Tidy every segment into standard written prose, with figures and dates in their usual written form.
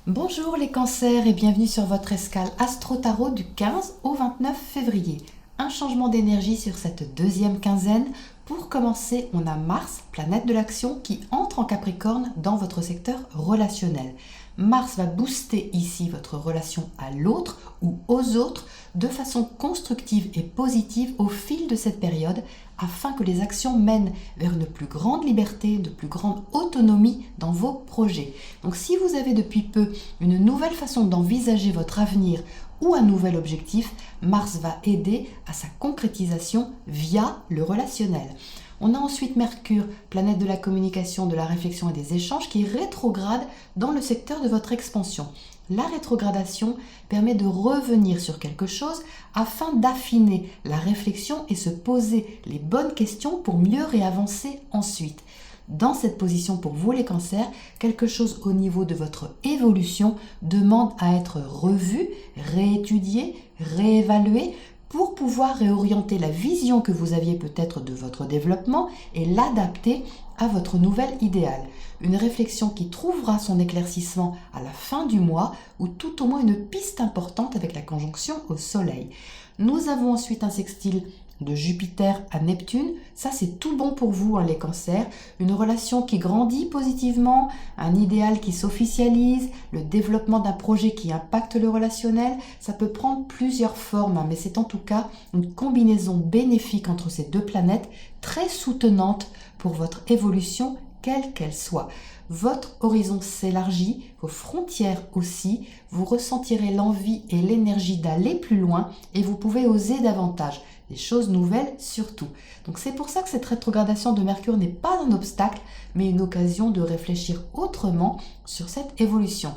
Bonjour les cancers et bienvenue sur votre escale Astro Tarot du 15 au 29 février. Un changement d'énergie sur cette deuxième quinzaine. Pour commencer, on a Mars, planète de l'action, qui entre en Capricorne dans votre secteur relationnel. Mars va booster ici votre relation à l'autre ou aux autres de façon constructive et positive au fil de cette période afin que les actions mènent vers une plus grande liberté, de plus grande autonomie dans vos projets. Donc si vous avez depuis peu une nouvelle façon d'envisager votre avenir ou un nouvel objectif, Mars va aider à sa concrétisation via le relationnel. On a ensuite Mercure, planète de la communication, de la réflexion et des échanges, qui rétrograde dans le secteur de votre expansion. La rétrogradation permet de revenir sur quelque chose afin d'affiner la réflexion et se poser les bonnes questions pour mieux réavancer ensuite. Dans cette position pour vous les cancers, quelque chose au niveau de votre évolution demande à être revu, réétudié, réévalué pour pouvoir réorienter la vision que vous aviez peut-être de votre développement et l'adapter à votre nouvel idéal. Une réflexion qui trouvera son éclaircissement à la fin du mois ou tout au moins une piste importante avec la conjonction au Soleil. Nous avons ensuite un sextile de Jupiter à Neptune, ça c'est tout bon pour vous les cancers, une relation qui grandit positivement, un idéal qui s'officialise, le développement d'un projet qui impacte le relationnel, ça peut prendre plusieurs formes, mais c'est en tout cas une combinaison bénéfique entre ces deux planètes, très soutenante pour votre évolution quelle qu'elle soit. Votre horizon s'élargit, vos frontières aussi, vous ressentirez l'envie et l'énergie d'aller plus loin et vous pouvez oser davantage, des choses nouvelles surtout. Donc c'est pour ça que cette rétrogradation de Mercure n'est pas un obstacle, mais une occasion de réfléchir autrement sur cette évolution.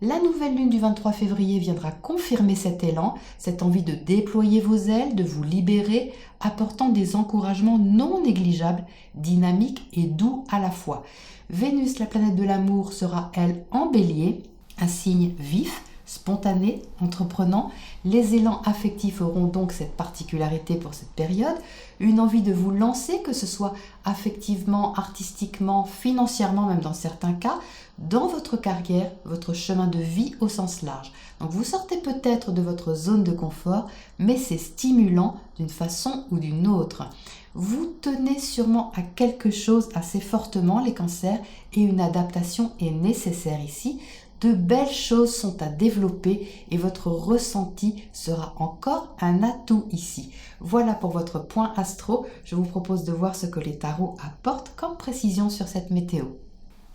La nouvelle lune du 23 février viendra confirmer cet élan, cette envie de déployer vos ailes, de vous libérer, apportant des encouragements non négligeables, dynamiques et doux à la fois. Vénus, la planète de l'amour, sera elle en bélier, un signe vif, spontané, entreprenant. Les élans affectifs auront donc cette particularité pour cette période, une envie de vous lancer, que ce soit affectivement, artistiquement, financièrement, même dans certains cas, dans votre carrière, votre chemin de vie au sens large. Donc vous sortez peut-être de votre zone de confort, mais c'est stimulant d'une façon ou d'une autre. Vous tenez sûrement à quelque chose assez fortement, les cancers, et une adaptation est nécessaire ici. De belles choses sont à développer et votre ressenti sera encore un atout ici. Voilà pour votre point astro. Je vous propose de voir ce que les tarots apportent comme précision sur cette météo.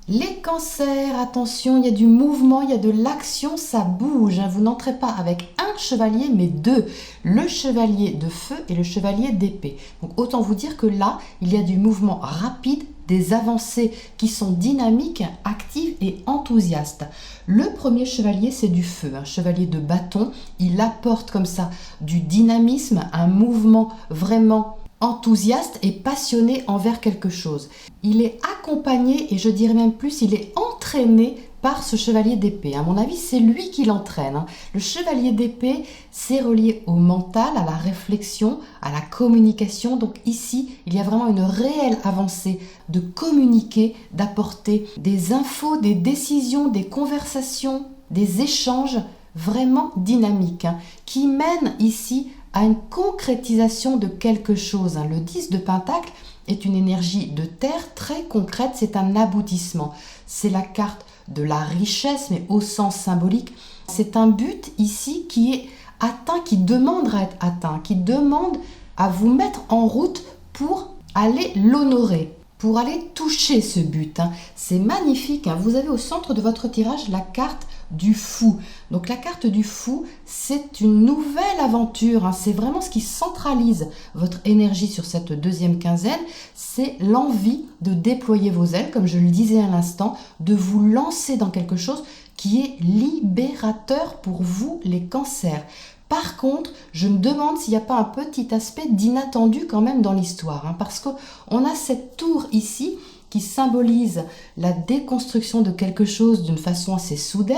Les cancers, attention, il y a du mouvement, il y a de l'action, ça bouge. Vous n'entrez pas avec un chevalier, mais deux. Le chevalier de feu et le chevalier d'épée. Donc autant vous dire que là, il y a du mouvement rapide, des avancées qui sont dynamiques, actives et enthousiastes. Le premier chevalier, c'est du feu, un chevalier de bâton. Il apporte comme ça du dynamisme, un mouvement vraiment enthousiaste et passionné envers quelque chose. Il est accompagné, et je dirais même plus, il est entraîné par ce chevalier d'épée. À mon avis, c'est lui qui l'entraîne. Le chevalier d'épée, c'est relié au mental, à la réflexion, à la communication. Donc ici, il y a vraiment une réelle avancée de communiquer, d'apporter des infos, des décisions, des conversations, des échanges vraiment dynamiques, qui mènent ici à une concrétisation de quelque chose. Le 10 de Pentacle est une énergie de terre très concrète, c'est un aboutissement. C'est la carte de la richesse, mais au sens symbolique. C'est un but ici qui est atteint, qui demande à être atteint, qui demande à vous mettre en route pour aller l'honorer, pour aller toucher ce but. C'est magnifique. Vous avez au centre de votre tirage la carte du fou. Donc la carte du fou, c'est une nouvelle aventure. C'est vraiment ce qui centralise votre énergie sur cette deuxième quinzaine. C'est l'envie de déployer vos ailes, comme je le disais à l'instant, de vous lancer dans quelque chose qui est libérateur pour vous, les cancers. Par contre, je me demande s'il n'y a pas un petit aspect d'inattendu quand même dans l'histoire, parce qu'on a cette tour ici qui symbolise la déconstruction de quelque chose d'une façon assez soudaine,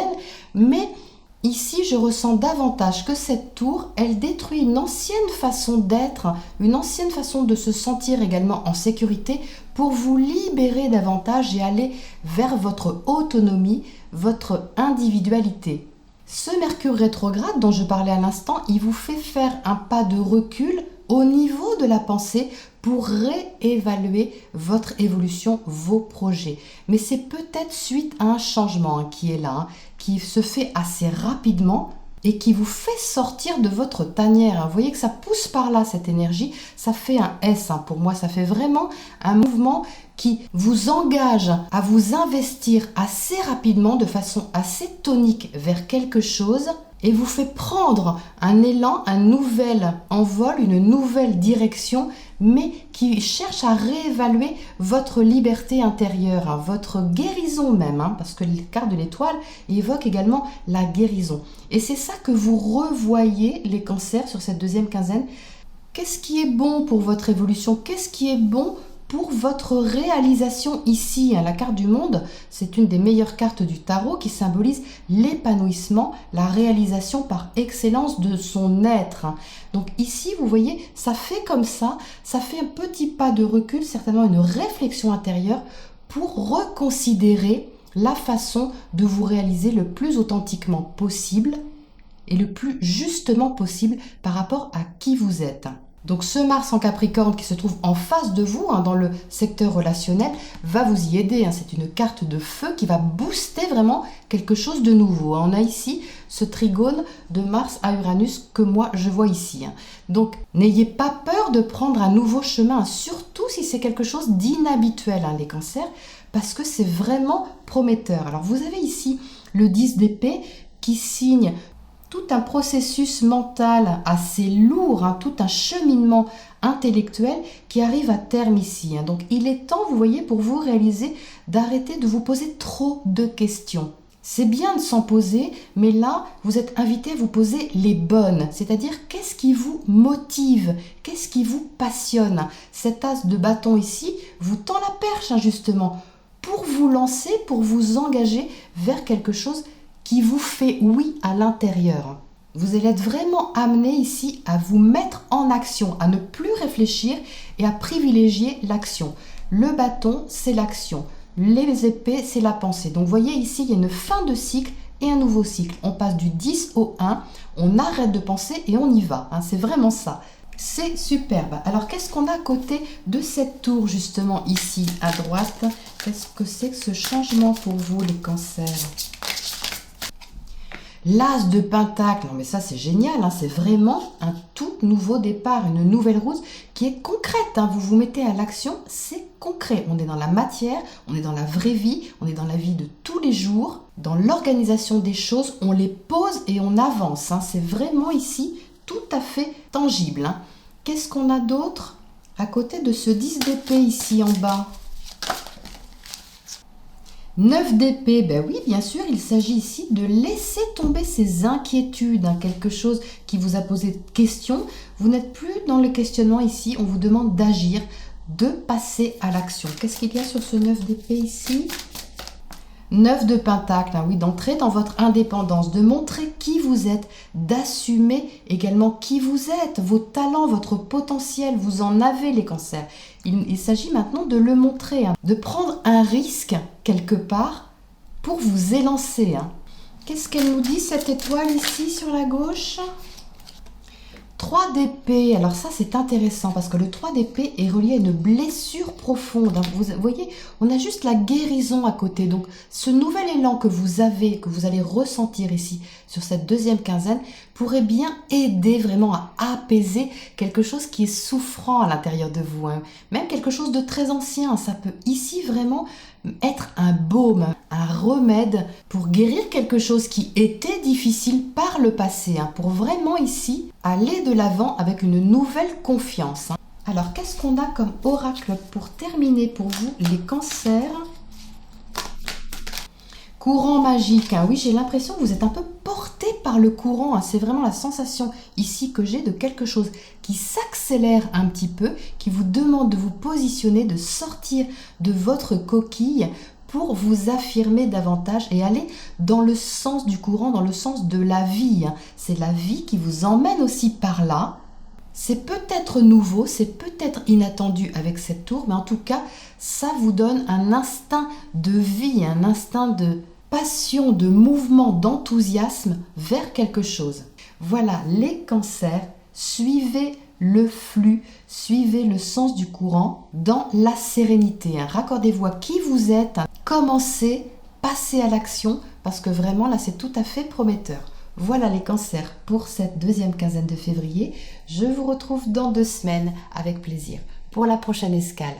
mais Ici, je ressens davantage que cette tour, elle détruit une ancienne façon d'être, une ancienne façon de se sentir également en sécurité pour vous libérer davantage et aller vers votre autonomie, votre individualité. Ce Mercure rétrograde dont je parlais à l'instant, il vous fait faire un pas de recul au niveau de la pensée pour réévaluer votre évolution, vos projets. Mais c'est peut-être suite à un changement qui est là, qui se fait assez rapidement et qui vous fait sortir de votre tanière. Vous voyez que ça pousse par là, cette énergie. Ça fait un S pour moi. Ça fait vraiment un mouvement qui vous engage à vous investir assez rapidement, de façon assez tonique vers quelque chose et vous fait prendre un élan, un nouvel envol, une nouvelle direction, mais qui cherche à réévaluer votre liberté intérieure, votre guérison même, parce que les cartes de l'étoile évoquent également la guérison. Et c'est ça que vous revoyez, les cancers, sur cette deuxième quinzaine. Qu'est-ce qui est bon pour votre évolution? Qu'est-ce qui est bon pour votre réalisation ici? La carte du monde, c'est une des meilleures cartes du tarot qui symbolise l'épanouissement, la réalisation par excellence de son être. Donc ici, vous voyez, ça fait comme ça fait un petit pas de recul, certainement une réflexion intérieure pour reconsidérer la façon de vous réaliser le plus authentiquement possible et le plus justement possible par rapport à qui vous êtes. Donc ce Mars en Capricorne qui se trouve en face de vous, dans le secteur relationnel, va vous y aider. C'est une carte de feu qui va booster vraiment quelque chose de nouveau. On a ici ce trigone de Mars à Uranus que moi je vois ici. Donc n'ayez pas peur de prendre un nouveau chemin, surtout si c'est quelque chose d'inhabituel, les cancers, parce que c'est vraiment prometteur. Alors vous avez ici le 10 d'épée qui signe tout un processus mental assez lourd, tout un cheminement intellectuel qui arrive à terme ici. Donc il est temps, vous voyez, pour vous réaliser, d'arrêter de vous poser trop de questions. C'est bien de s'en poser, mais là, vous êtes invité à vous poser les bonnes, c'est-à-dire qu'est-ce qui vous motive, qu'est-ce qui vous passionne. Cet as de bâton ici vous tend la perche, justement, pour vous lancer, pour vous engager vers quelque chose qui vous fait oui à l'intérieur. Vous allez être vraiment amené ici à vous mettre en action, à ne plus réfléchir et à privilégier l'action. Le bâton, c'est l'action. Les épées, c'est la pensée. Donc vous voyez ici, il y a une fin de cycle et un nouveau cycle. On passe du 10 au 1, on arrête de penser et on y va. C'est vraiment ça. C'est superbe. Alors qu'est-ce qu'on a à côté de cette tour justement ici à droite? Qu'est-ce que c'est que ce changement pour vous les cancers? L'as de pentacle, non mais ça c'est génial, c'est vraiment un tout nouveau départ, une nouvelle route qui est concrète. Vous vous mettez à l'action, c'est concret. On est dans la matière, on est dans la vraie vie, on est dans la vie de tous les jours, dans l'organisation des choses, on les pose et on avance. C'est vraiment ici tout à fait tangible. Qu'est-ce qu'on a d'autre à côté de ce 10 d'épée ici en bas? 9 d'épée, ben oui, bien sûr, il s'agit ici de laisser tomber ces inquiétudes, quelque chose qui vous a posé question. Vous n'êtes plus dans le questionnement ici, on vous demande d'agir, de passer à l'action. Qu'est-ce qu'il y a sur ce 9 d'épée ici? 9 de pentacle, oui, d'entrer dans votre indépendance, de montrer qui vous êtes, d'assumer également qui vous êtes, vos talents, votre potentiel, vous en avez les cancers. Il s'agit maintenant de le montrer, de prendre un risque quelque part pour vous élancer. Qu'est-ce qu'elle nous dit cette étoile ici sur la gauche? 3 d'épée, alors ça c'est intéressant parce que le 3 d'épée est relié à une blessure profonde. Vous voyez, on a juste la guérison à côté. Donc ce nouvel élan que vous avez, que vous allez ressentir ici sur cette deuxième quinzaine, pourrait bien aider vraiment à apaiser quelque chose qui est souffrant à l'intérieur de vous. Même quelque chose de très ancien, ça peut ici vraiment être un baume, un remède pour guérir quelque chose qui était difficile par le passé, pour vraiment ici aller de l'avant avec une nouvelle confiance. Alors qu'est-ce qu'on a comme oracle pour terminer pour vous les cancers? Courant magique, oui, j'ai l'impression que vous êtes un peu porté par le courant, c'est vraiment la sensation ici que j'ai de quelque chose qui s'accélère un petit peu, qui vous demande de vous positionner, de sortir de votre coquille pour vous affirmer davantage et aller dans le sens du courant, dans le sens de la vie. C'est la vie qui vous emmène aussi par là. C'est peut-être nouveau, c'est peut-être inattendu avec cette tour, mais en tout cas, ça vous donne un instinct de vie, un instinct de passion, de mouvement, d'enthousiasme vers quelque chose. Voilà, les cancers, suivez le flux, suivez le sens du courant dans la sérénité. Raccordez-vous à qui vous êtes, commencez, passez à l'action, parce que vraiment là c'est tout à fait prometteur. Voilà les cancers pour cette deuxième quinzaine de février. Je vous retrouve dans 2 semaines avec plaisir pour la prochaine escale.